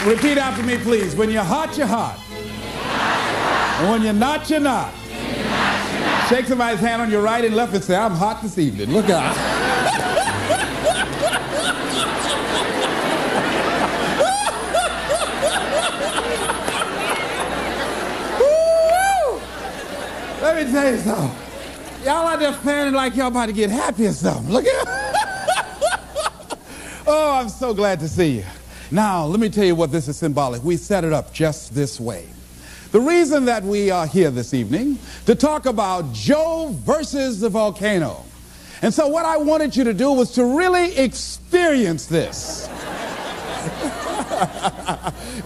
Repeat after me, please. When you're hot, you're hot. And when you're not, you're not. Shake somebody's hand on your right and left and say, I'm hot this evening. Look out. Let me tell you something. Y'all out there fanning like y'all about to get happy or something. Look at Oh, I'm so glad to see you. Now, let me tell you what this is symbolic. We set it up just this way. The reason that we are here this evening to talk about Joe versus the volcano. And so what I wanted you to do was to really experience this.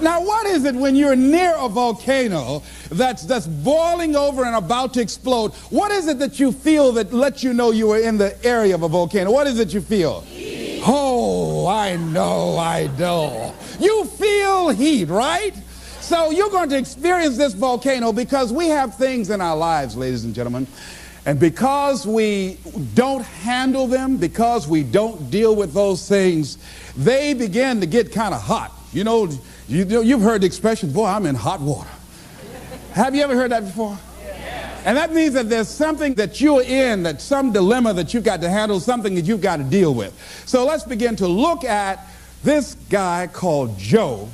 Now, what is it when you're near a volcano that's boiling over and about to explode? What is it that you feel that lets you know you are in the area of a volcano? What is it you feel? Heat. Oh, I know. You feel heat, right? So you're going to experience this volcano because we have things in our lives, ladies and gentlemen, and because we don't handle them, because we don't deal with those things, they begin to get kind of hot. You know, you've heard the expression, boy, I'm in hot water. Have you ever heard that before? Yeah. And that means that there's something that you're in, that some dilemma that you've got to handle, something that you've got to deal with. So let's begin to look at this guy called Joe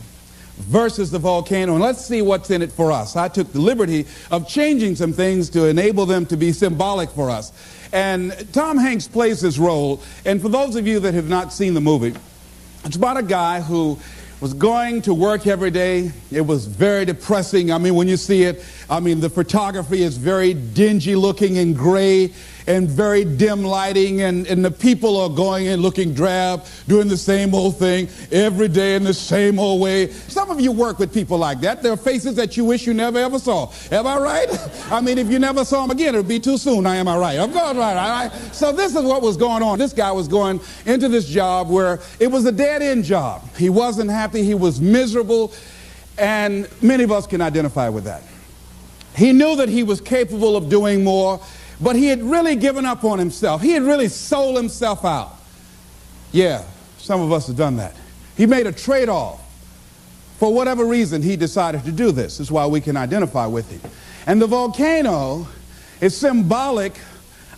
versus the volcano, and let's see what's in it for us. I took the liberty of changing some things to enable them to be symbolic for us. And Tom Hanks plays this role, and for those of you that have not seen the movie, it's about a guy who was going to work every day. It was very depressing. I mean, when you see it, I mean, the photography is very dingy looking and gray and very dim lighting, and the people are going and looking drab, doing the same old thing every day in the same old way. Some of you work with people like that. There are faces that you wish you never ever saw. Am I right? I mean, if you never saw them again, it would be too soon. Now, am I right? Of course, right, all right. So this is what was going on. This guy was going into this job where it was a dead-end job. He wasn't happy. He was miserable, and many of us can identify with that. He knew that he was capable of doing more, but he had really given up on himself. He had really sold himself out. Yeah, some of us have done that. He made a trade-off. For whatever reason, he decided to do this. This is why we can identify with him. And the volcano is symbolic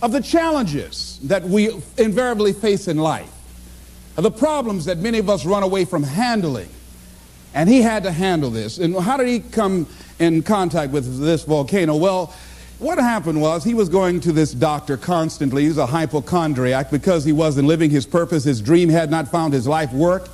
of the challenges that we invariably face in life, of the problems that many of us run away from handling. And he had to handle this. And how did he come in contact with this volcano? Well, what happened was he was going to this doctor constantly. He was a hypochondriac because he wasn't living his purpose. His dream had not found his life work.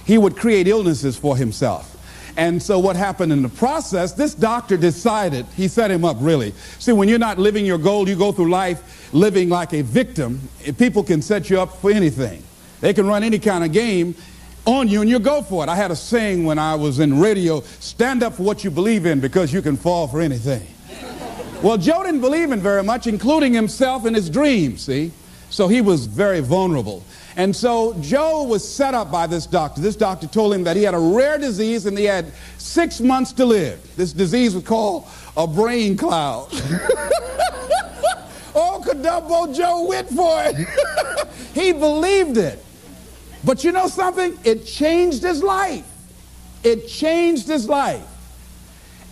He would create illnesses for himself. And so what happened in the process, this doctor decided, he set him up really. See, when you're not living your goal, you go through life living like a victim. People can set you up for anything. They can run any kind of game on you and you go for it. I had a saying when I was in radio, stand up for what you believe in because you can fall for anything. Well, Joe didn't believe in very much, including himself and his dreams, see? So he was very vulnerable. And so Joe was set up by this doctor. This doctor told him that he had a rare disease and he had 6 months to live. This disease was called a brain cloud. Oh, Kadumbo Joe went for it. He believed it. But you know something? It changed his life. It changed his life.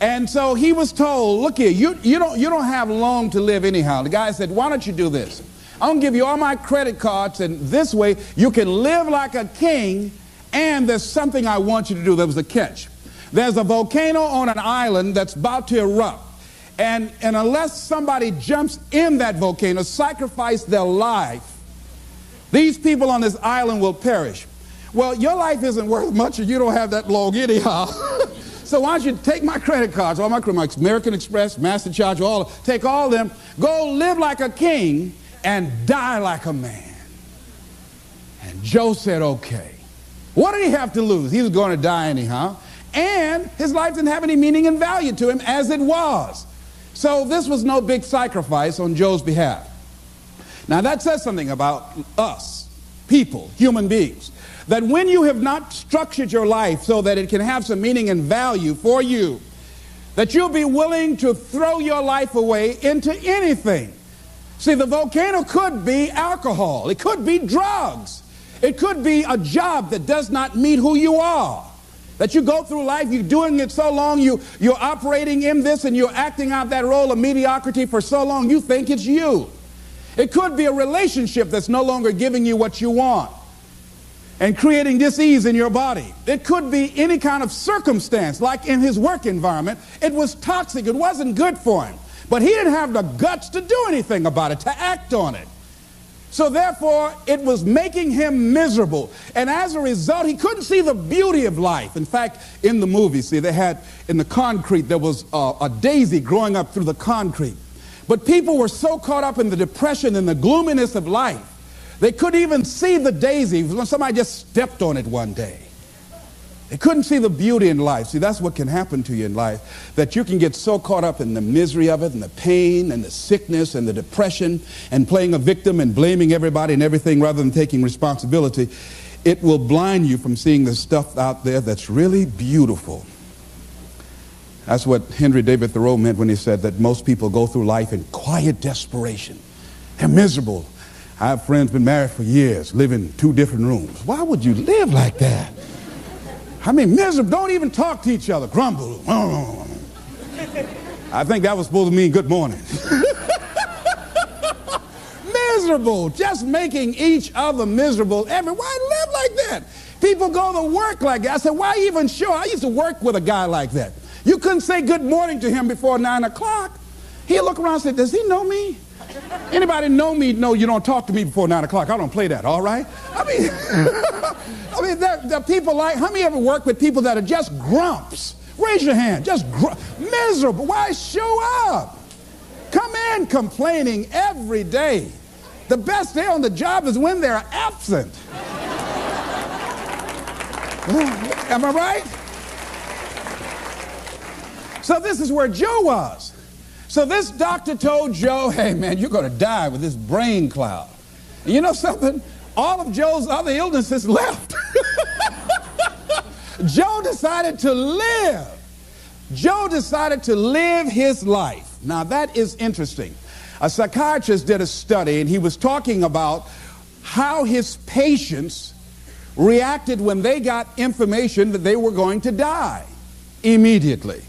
And so he was told, look here, you don't have long to live anyhow. The guy said, why don't you do this? I'm going to give you all my credit cards, and this way you can live like a king, and there's something I want you to do. There was a catch. There's a volcano on an island that's about to erupt. And unless somebody jumps in that volcano, sacrifice their life, these people on this island will perish. Well, your life isn't worth much if you don't have that long anyhow. So why don't you take my credit cards, all my American Express, MasterCharge, take all of them, go live like a king and die like a man. And Joe said, okay. What did he have to lose? He was going to die anyhow. And his life didn't have any meaning and value to him as it was. So this was no big sacrifice on Joe's behalf. Now that says something about us, people, human beings. That when you have not structured your life so that it can have some meaning and value for you, that you'll be willing to throw your life away into anything. See, the volcano could be alcohol. It could be drugs. It could be a job that does not meet who you are. That you go through life, you're doing it so long, you're operating in this and you're acting out that role of mediocrity for so long, you think it's you. It could be a relationship that's no longer giving you what you want and creating dis-ease in your body. It could be any kind of circumstance, like in his work environment. It was toxic. It wasn't good for him. But he didn't have the guts to do anything about it, to act on it. So therefore, it was making him miserable. And as a result, he couldn't see the beauty of life. In fact, in the movie, see, they had, in the concrete, there was a daisy growing up through the concrete. But people were so caught up in the depression and the gloominess of life, they couldn't even see the daisy when somebody just stepped on it one day. They couldn't see the beauty in life. See, that's what can happen to you in life, that you can get so caught up in the misery of it and the pain and the sickness and the depression and playing a victim and blaming everybody and everything rather than taking responsibility. It will blind you from seeing the stuff out there that's really beautiful. That's what Henry David Thoreau meant when he said that most people go through life in quiet desperation. They're miserable. I have friends been married for years, live in 2 different rooms. Why would you live like that? I mean, miserable. Don't even talk to each other. Grumble. I think that was supposed to mean good morning. Miserable. Just making each other miserable. Why live like that? People go to work like that. I said, why even show? I used to work with a guy like that. You couldn't say good morning to him before 9 o'clock. He'd look around and say, does he know me? Anybody know me? No, you don't talk to me before 9 o'clock. I don't play that, all right? I mean, there are people like, how many ever work with people that are just grumps? Raise your hand. Just miserable. Why show up? Come in complaining every day. The best day on the job is when they're absent. Am I right? So this is where Joe was. So this doctor told Joe, hey man, you're going to die with this brain cloud. And you know something? All of Joe's other illnesses left. Joe decided to live. Joe decided to live his life. Now that is interesting. A psychiatrist did a study and he was talking about how his patients reacted when they got information that they were going to die immediately.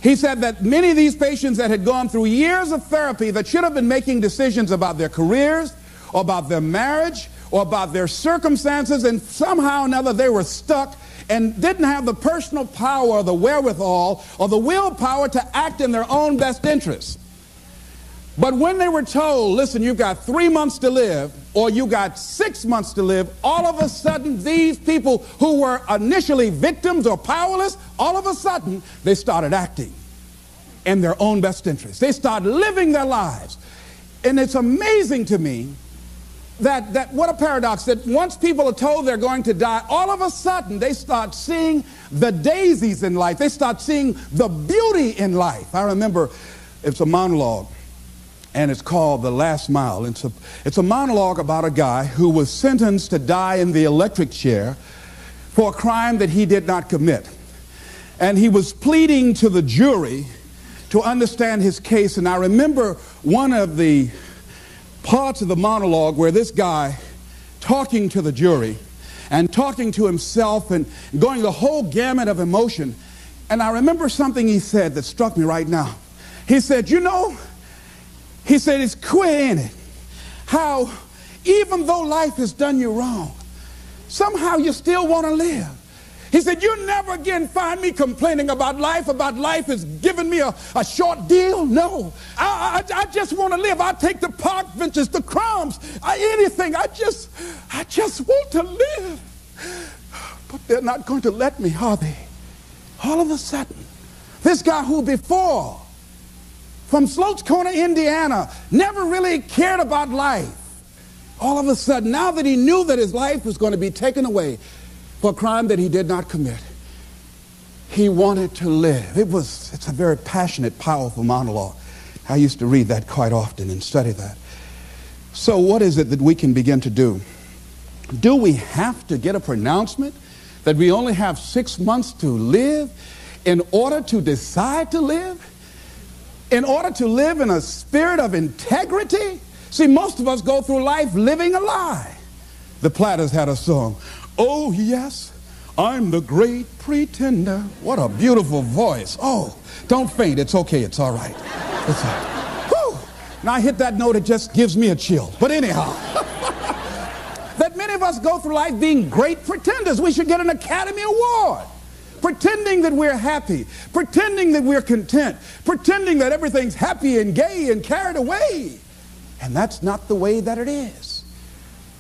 He said that many of these patients that had gone through years of therapy that should have been making decisions about their careers, or about their marriage, or about their circumstances, and somehow or another they were stuck and didn't have the personal power or the wherewithal or the willpower to act in their own best interests. But when they were told, listen, you've got 3 months to live, or you got 6 months to live, all of a sudden these people who were initially victims or powerless, all of a sudden they started acting in their own best interest. They started living their lives. And it's amazing to me that what a paradox, that once people are told they're going to die, all of a sudden they start seeing the daisies in life. They start seeing the beauty in life. I remember it's a monologue. And it's called The Last Mile. It's a monologue about a guy who was sentenced to die in the electric chair for a crime that he did not commit. And he was pleading to the jury to understand his case. And I remember one of the parts of the monologue where this guy talking to the jury and talking to himself and going the whole gamut of emotion. And I remember something he said that struck me right now. He said, you know, he said, it's queer, ain't it? How even though life has done you wrong, somehow you still want to live. He said, you never again find me complaining about life has given me a short deal. No, I just want to live. I'll take the park benches, the crumbs, anything. I just want to live. But they're not going to let me, are they? All of a sudden, this guy who before from Sloats Corner, Indiana, never really cared about life. All of a sudden, now that he knew that his life was going to be taken away for a crime that he did not commit, he wanted to live. It's a very passionate, powerful monologue. I used to read that quite often and study that. So what is it that we can begin to do? Do we have to get a pronouncement that we only have 6 months to live in order to decide to live? In order to live in a spirit of integrity? See, most of us go through life living a lie. The Platters had a song, oh yes, I'm the great pretender. What a beautiful voice. Oh, don't faint. It's okay. It's all right. It's all right. Whew. Now I hit that note, it just gives me a chill. But anyhow, that many of us go through life being great pretenders. We should get an Academy Award. Pretending that we're happy, pretending that we're content, pretending that everything's happy and gay and carried away. And that's not the way that it is.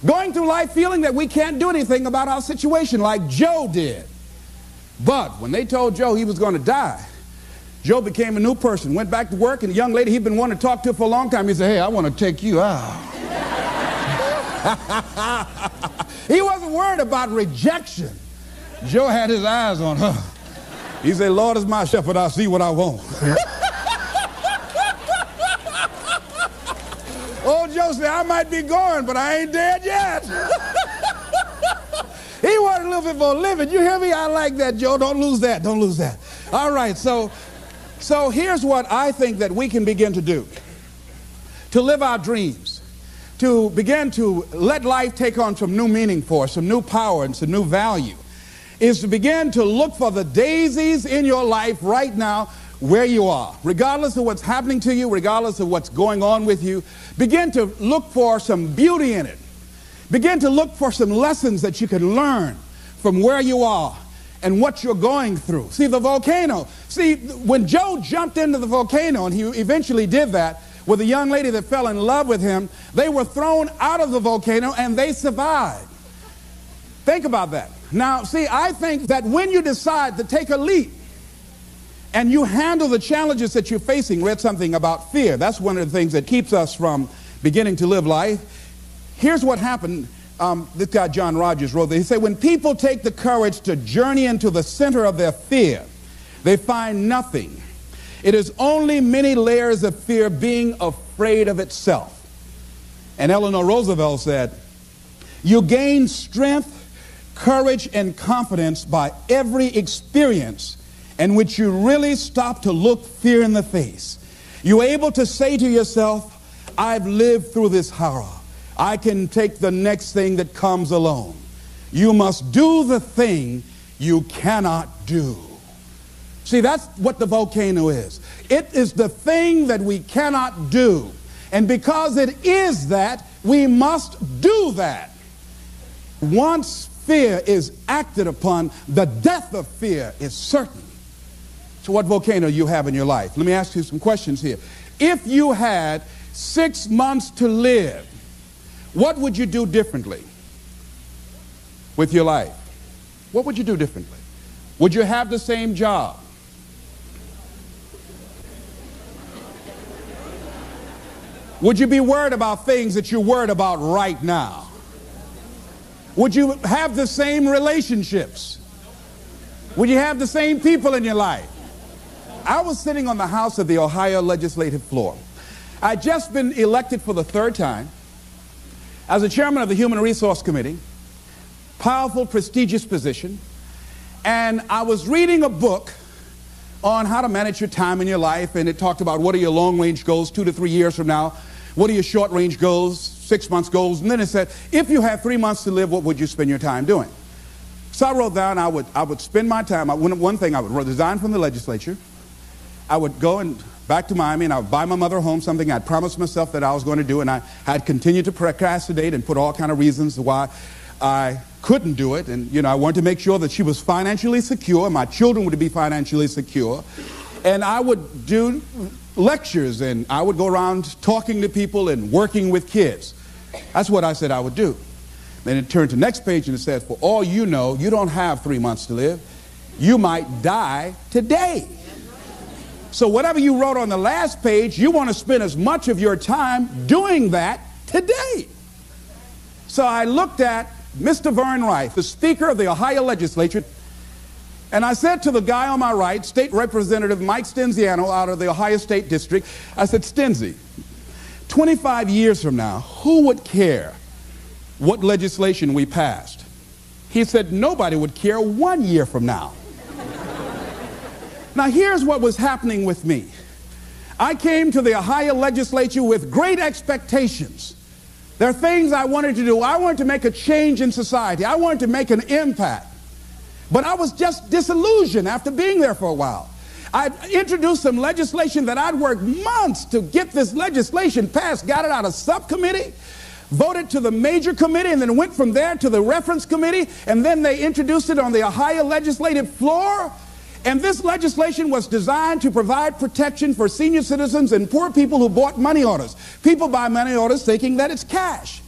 Going through life feeling that we can't do anything about our situation like Joe did. But when they told Joe he was going to die, Joe became a new person, went back to work, and the young lady he'd been wanting to talk to for a long time, he said, hey, I want to take you out. He wasn't worried about rejection. Joe had his eyes on her. He said, Lord is my shepherd, I'll see what I want. Old Joe said, I might be going, but I ain't dead yet. He wanted a little bit more living. You hear me? I like that, Joe. Don't lose that. Don't lose that. All right, so here's what I think that we can begin to do. To live our dreams. To begin to let life take on some new meaning for us, some new power and some new value. Is to begin to look for the daisies in your life right now where you are. Regardless of what's happening to you, regardless of what's going on with you, begin to look for some beauty in it. Begin to look for some lessons that you can learn from where you are and what you're going through. See, the volcano. See, when Joe jumped into the volcano, and he eventually did that with a young lady that fell in love with him, they were thrown out of the volcano and they survived. Think about that. Now, see, I think that when you decide to take a leap and you handle the challenges that you're facing, read something about fear. That's one of the things that keeps us from beginning to live life. Here's what happened. This guy, John Rogers, wrote that. He said, when people take the courage to journey into the center of their fear, they find nothing. It is only many layers of fear being afraid of itself. And Eleanor Roosevelt said, you gain strength, courage, and confidence by every experience in which you really stop to look fear in the face. You're able to say to yourself, I've lived through this horror. I can take the next thing that comes along. You must do the thing you cannot do. See, that's what the volcano is. It is the thing that we cannot do. And because it is that, we must do that. Once fear is acted upon, the death of fear is certain. So what volcano you have in your life? Let me ask you some questions here. If you had 6 months to live, what would you do differently with your life? What would you do differently? Would you have the same job? Would you be worried about things that you're worried about right now? Would you have the same relationships? Would you have the same people in your life? I was sitting on the House of the Ohio legislative floor. I'd just been elected for the 3rd time as the chairman of the Human Resource Committee, powerful, prestigious position, and I was reading a book on how to manage your time in your life, and it talked about what are your long-range goals 2 to 3 years from now, what are your short-range goals, 6 months goals, and then it said, if you had 3 months to live, what would you spend your time doing? So I wrote down I would spend my time, one thing, I would resign from the legislature, I would go back to Miami, and I would buy my mother a home, something I'd promised myself that I was going to do, and I had continued to procrastinate and put all kind of reasons why I couldn't do it. And, you know, I wanted to make sure that she was financially secure, my children would be financially secure. And I would do lectures, and I would go around talking to people and working with kids. That's what I said I would do. Then it turned to the next page, and it said, for all you know, you don't have 3 months to live. You might die today. So whatever you wrote on the last page, you want to spend as much of your time doing that today. So I looked at Mr. Vern Rife, the Speaker of the Ohio Legislature, and I said to the guy on my right, State Representative Mike Stenziano out of the Ohio State District, I said, Stenzi, 25 years from now, who would care what legislation we passed? He said, nobody would care 1 year from now. Now here's what was happening with me. I came to the Ohio Legislature with great expectations. There are things I wanted to do. I wanted to make a change in society. I wanted to make an impact. But I was just disillusioned after being there for a while. I introduced some legislation that I'd worked months to get this legislation passed, got it out of subcommittee, voted to the major committee, and then went from there to the reference committee, and then they introduced it on the Ohio legislative floor. And this legislation was designed to provide protection for senior citizens and poor people who bought money orders. People buy money orders thinking that it's cash.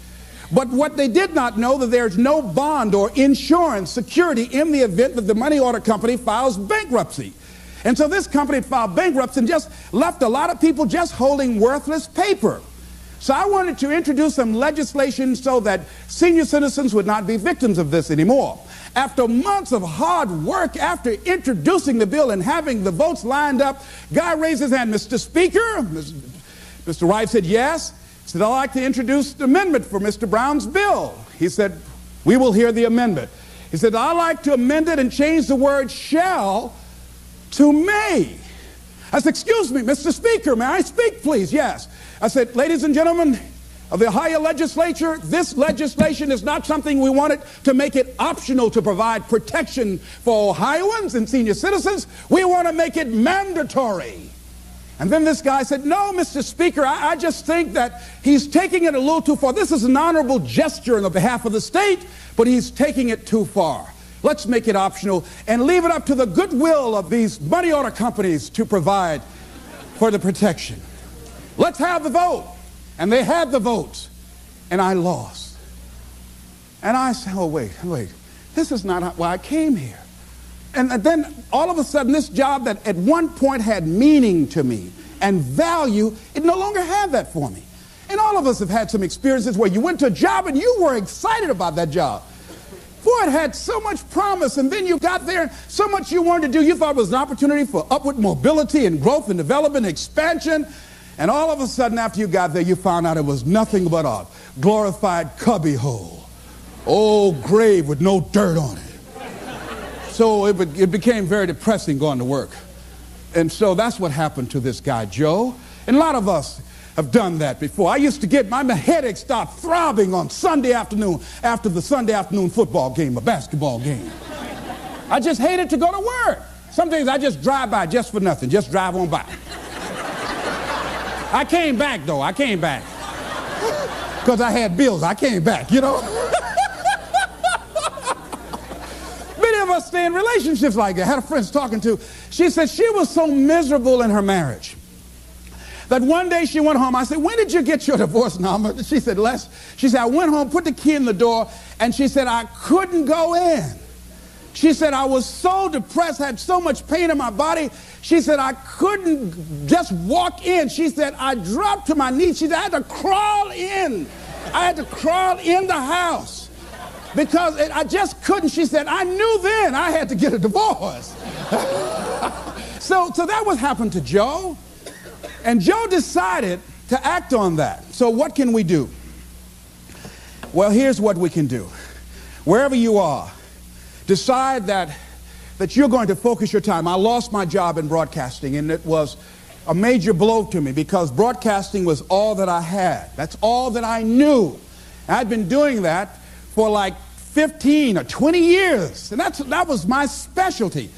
But what they did not know, that there's no bond or insurance security in the event that the money order company files bankruptcy. And so this company filed bankruptcy and just left a lot of people just holding worthless paper. So I wanted to introduce some legislation so that senior citizens would not be victims of this anymore. After months of hard work, after introducing the bill and having the votes lined up, guy raised his hand. Mr. Speaker, Mr. Wright said yes. He said, I'd like to introduce the amendment for Mr. Brown's bill. He said, we will hear the amendment. He said, I'd like to amend it and change the word shall to may. I said, excuse me, Mr. Speaker, may I speak, please? Yes. I said, ladies and gentlemen of the Ohio legislature, this legislation is not something we wanted to make it optional to provide protection for Ohioans and senior citizens. We want to make it mandatory. And then this guy said, no, Mr. Speaker, I just think that he's taking it a little too far. This is an honorable gesture on the behalf of the state, but he's taking it too far. Let's make it optional and leave it up to the goodwill of these money order companies to provide for the protection. Let's have the vote. And they had the votes, and I lost. And I said, oh, wait, this is not why I came here. And then all of a sudden, this job that at one point had meaning to me and value, it no longer had that for me. And all of us have had some experiences where you went to a job and you were excited about that job. Boy, it had so much promise, and then you got there and so much you wanted to do. You thought it was an opportunity for upward mobility and growth and development and expansion. And all of a sudden, after you got there, you found out it was nothing but a glorified cubbyhole. Old grave with no dirt on it. So it became very depressing going to work. And so that's what happened to this guy, Joe. And a lot of us have done that before. I used to get my headache start throbbing on Sunday afternoon after the Sunday afternoon football game, a basketball game. I just hated to go to work. Some days I just drive by just for nothing, just drive on by. I came back, though. I came back. Because I had bills. I came back, you know. Many of us stay in relationships like that. I had a friend talking to. She said she was so miserable in her marriage that one day she went home. I said, when did you get your divorce number? She said, she said, I went home, put the key in the door, and she said, I couldn't go in. She said, I was so depressed, had so much pain in my body. She said, I couldn't just walk in. She said, I dropped to my knees. She said, I had to crawl in. I had to crawl in the house because I just couldn't. She said, I knew then I had to get a divorce. So that what happened to Joe. And Joe decided to act on that. So what can we do? Well, here's what we can do. Wherever you are, decide that you're going to focus your time. I lost my job in broadcasting, and it was a major blow to me because broadcasting was all that I had. That's all that I knew. I'd been doing that for like 15 or 20 years, and that was my specialty.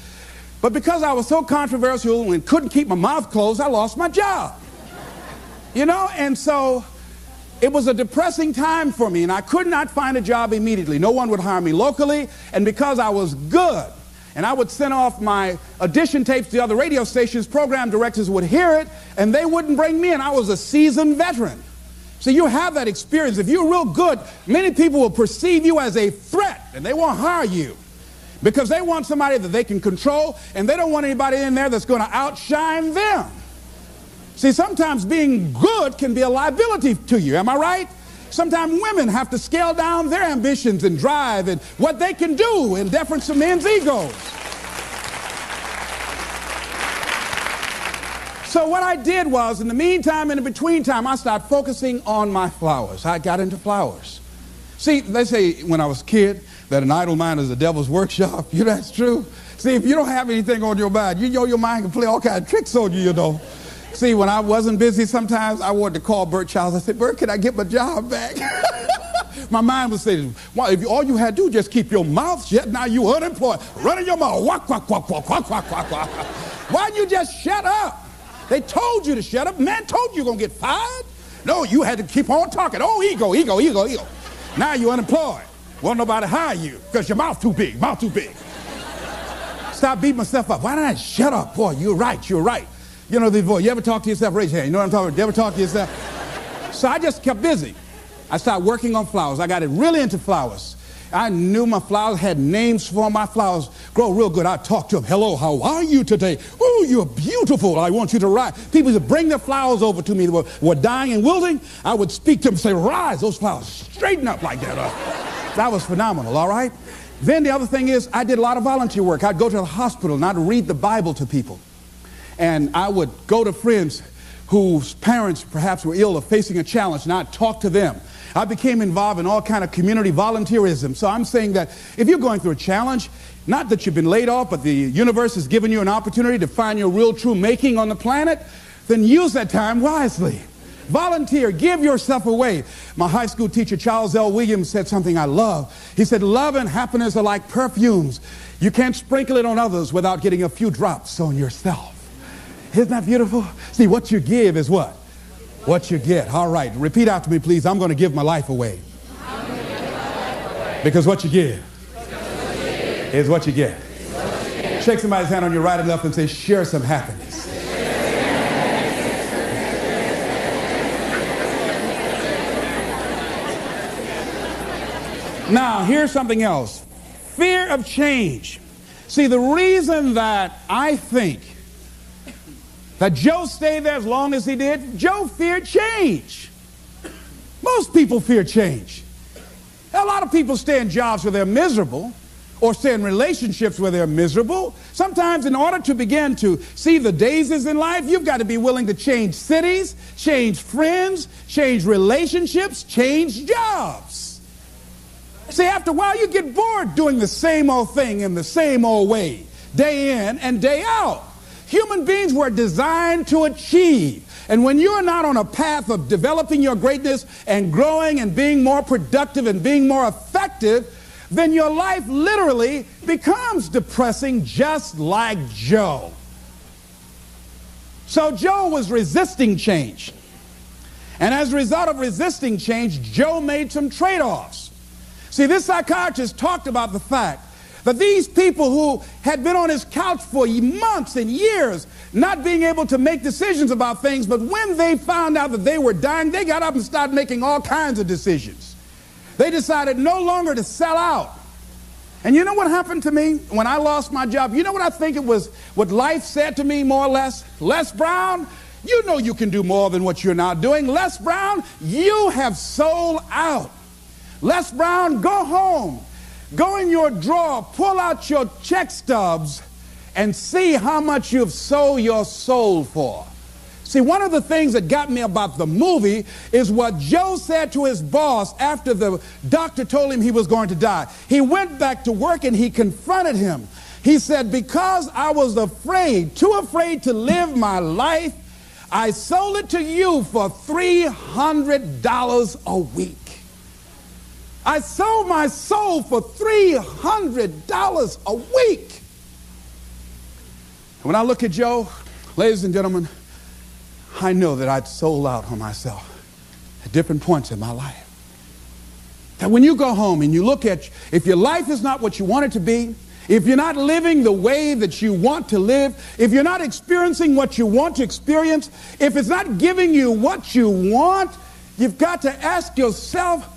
But because I was so controversial and couldn't keep my mouth closed, I lost my job. You know, and so it was a depressing time for me, and I could not find a job immediately. No one would hire me locally, and because I was good, and I would send off my audition tapes to other radio stations, program directors would hear it, and they wouldn't bring me in. I was a seasoned veteran. So you have that experience. If you're real good, many people will perceive you as a threat, and they won't hire you because they want somebody that they can control, and they don't want anybody in there that's going to outshine them. See, sometimes being good can be a liability to you. Am I right? Sometimes women have to scale down their ambitions and drive and what they can do in deference to men's egos. So what I did was, in the meantime, in the between time, I started focusing on my flowers. I got into flowers. See, they say when I was a kid that an idle mind is the devil's workshop. You know, that's true. See, if you don't have anything on your mind, you know your mind can play all kinds of tricks on you, you know. See, when I wasn't busy, sometimes I wanted to call Bert Childs. I said, Bert, can I get my job back? My mind was saying, well, if all you had to do just keep your mouth shut, now you unemployed. Running your mouth, walk, walk, walk, walk, walk, walk, walk, walk. Why didn't you just shut up? They told you to shut up. Man told you you're going to get fired. No, you had to keep on talking. Oh, ego, ego, ego, ego. Now you're unemployed. Won't nobody hire you because your mouth too big, mouth too big. Stop beating myself up. Why didn't I shut up? Boy, you're right, you're right. You know the voice. You ever talk to yourself? Raise your hand. You know what I'm talking about? You ever talk to yourself? So I just kept busy. I started working on flowers. I got it really into flowers. I knew my flowers had names for my flowers. Grow real good. I'd talk to them. Hello, how are you today? Oh, you're beautiful. I want you to rise. People would bring their flowers over to me that were dying and wilting. I would speak to them and say, rise. Those flowers straighten up like that. That was phenomenal, all right? Then the other thing is I did a lot of volunteer work. I'd go to the hospital and I'd read the Bible to people. And I would go to friends whose parents perhaps were ill or facing a challenge, and I'd talk to them. I became involved in all kind of community volunteerism. So I'm saying that if you're going through a challenge, not that you've been laid off, but the universe has given you an opportunity to find your real true making on the planet, then use that time wisely. Volunteer, give yourself away. My high school teacher, Charles L. Williams, said something I love. He said, love and happiness are like perfumes. You can't sprinkle it on others without getting a few drops on yourself. Isn't that beautiful? See, what you give is what? What you get. All right, repeat after me, please. I'm going to give my life away. Because what you give is what you get. Shake somebody's hand on your right and left and say, share some happiness. Now, here's something else. Fear of change. See, the reason that I think that Joe stayed there as long as he did, Joe feared change. Most people fear change. A lot of people stay in jobs where they're miserable or stay in relationships where they're miserable. Sometimes in order to begin to see the daisies in life, you've got to be willing to change cities, change friends, change relationships, change jobs. See, after a while you get bored doing the same old thing in the same old way, day in and day out. Human beings were designed to achieve. And when you're not on a path of developing your greatness and growing and being more productive and being more effective, then your life literally becomes depressing, just like Joe. So Joe was resisting change. And as a result of resisting change, Joe made some trade-offs. See, this psychiatrist talked about the fact that these people who had been on his couch for months and years not being able to make decisions about things, but when they found out that they were dying, they got up and started making all kinds of decisions. They decided no longer to sell out. And you know what happened to me when I lost my job? You know what I think it was, what life said to me more or less? Les Brown, you know you can do more than what you're now doing. Les Brown, you have sold out. Les Brown, go home. Go in your drawer, pull out your check stubs, and see how much you've sold your soul for. See, one of the things that got me about the movie is what Joe said to his boss after the doctor told him he was going to die. He went back to work and he confronted him. He said, because I was afraid, too afraid to live my life, I sold it to you for $300 a week. I sold my soul for $300 a week. When I look at Joe, ladies and gentlemen, I know that I'd sold out on myself at different points in my life. That when you go home and you look at, if your life is not what you want it to be, if you're not living the way that you want to live, if you're not experiencing what you want to experience, if it's not giving you what you want, you've got to ask yourself,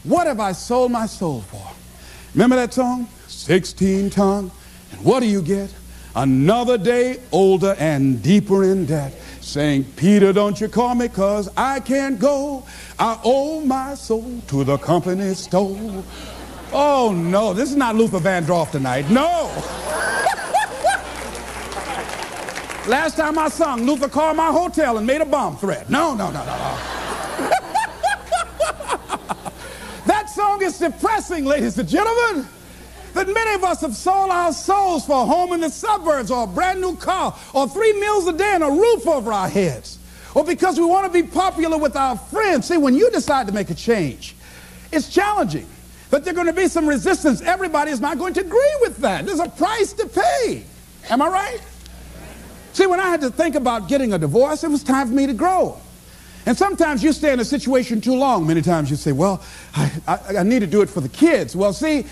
what have I sold my soul for? Remember that song? 16 ton. And what do you get? Another day older and deeper in debt. Saying, Peter, don't you call me, 'cause I can't go. I owe my soul to the company store. Oh, no, this is not Luther Vandross tonight. No. Last time I sung, Luther called my hotel and made a bomb threat. No. That song is depressing, ladies and gentlemen. That many of us have sold our souls for a home in the suburbs or a brand new car or 3 meals a day and a roof over our heads. Or because we want to be popular with our friends. See, when you decide to make a change, it's challenging. That there's going to be some resistance. Everybody is not going to agree with that. There's a price to pay. Am I right? See, when I had to think about getting a divorce, it was time for me to grow. And sometimes you stay in a situation too long. Many times you say, well, I need to do it for the kids. Well, see,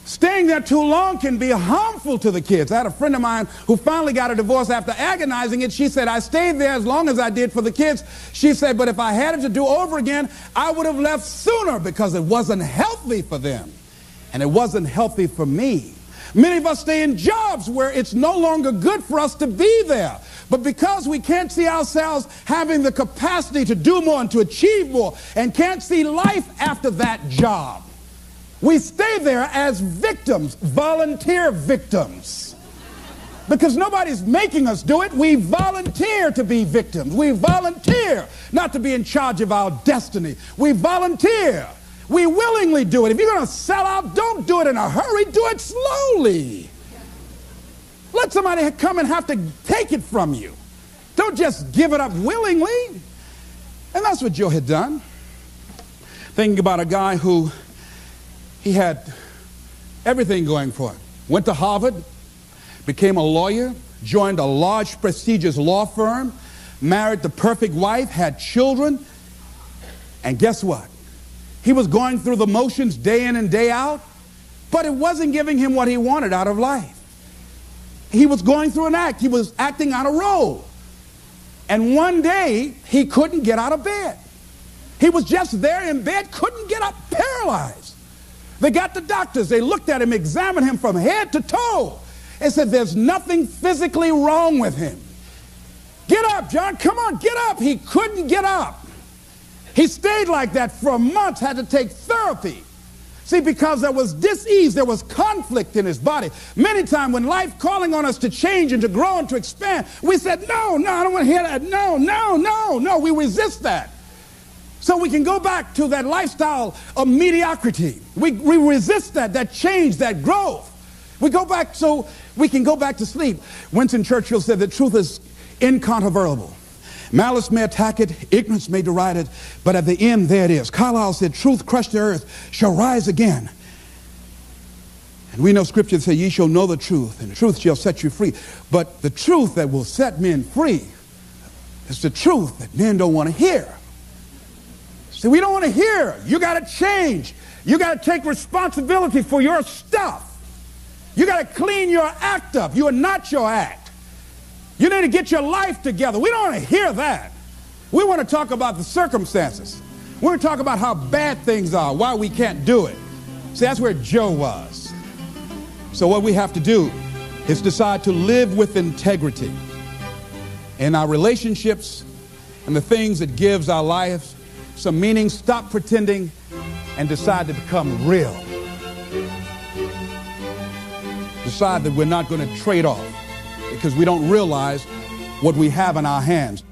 staying there too long can be harmful to the kids. I had a friend of mine who finally got a divorce after agonizing it. She said, I stayed there as long as I did for the kids. She said, but if I had it to do over again, I would have left sooner because it wasn't healthy for them. And it wasn't healthy for me. Many of us stay in jobs where it's no longer good for us to be there. But because we can't see ourselves having the capacity to do more and to achieve more and can't see life after that job, we stay there as victims, volunteer victims. Because nobody's making us do it. We volunteer to be victims. We volunteer not to be in charge of our destiny. We volunteer. We willingly do it. If you're going to sell out, don't do it in a hurry. Do it slowly. Let somebody come and have to take it from you. Don't just give it up willingly. And that's what Joe had done. Thinking about a guy who he had everything going for him. Went to Harvard, became a lawyer, joined a large prestigious law firm, married the perfect wife, had children, and guess what? He was going through the motions day in and day out, but it wasn't giving him what he wanted out of life. He was going through an act. He was acting out a role. And one day, he couldn't get out of bed. He was just there in bed, couldn't get up, paralyzed. They got the doctors. They looked at him, examined him from head to toe, and said, there's nothing physically wrong with him. Get up, John. Come on, get up. He couldn't get up. He stayed like that for months, had to take therapy. See, because there was dis-ease, there was conflict in his body. Many times when life calling on us to change and to grow and to expand, we said, no, I don't want to hear that. No, we resist that. So we can go back to that lifestyle of mediocrity. We resist that change, that growth. We go back so we can go back to sleep. Winston Churchill said that truth is incontrovertible. Malice may attack it, ignorance may deride it, but at the end, there it is. Carlyle said, truth crushed to earth shall rise again. And we know Scripture says, ye shall know the truth, and the truth shall set you free. But the truth that will set men free is the truth that men don't want to hear. See, we don't want to hear. You got to change. You got to take responsibility for your stuff. You got to clean your act up. You are not your act. You need to get your life together. We don't want to hear that. We want to talk about the circumstances. We want to talk about how bad things are, why we can't do it. See, that's where Joe was. So what we have to do is decide to live with integrity in our relationships and the things that gives our lives some meaning. Stop pretending and decide to become real. Decide that we're not going to trade off, because we don't realize what we have in our hands.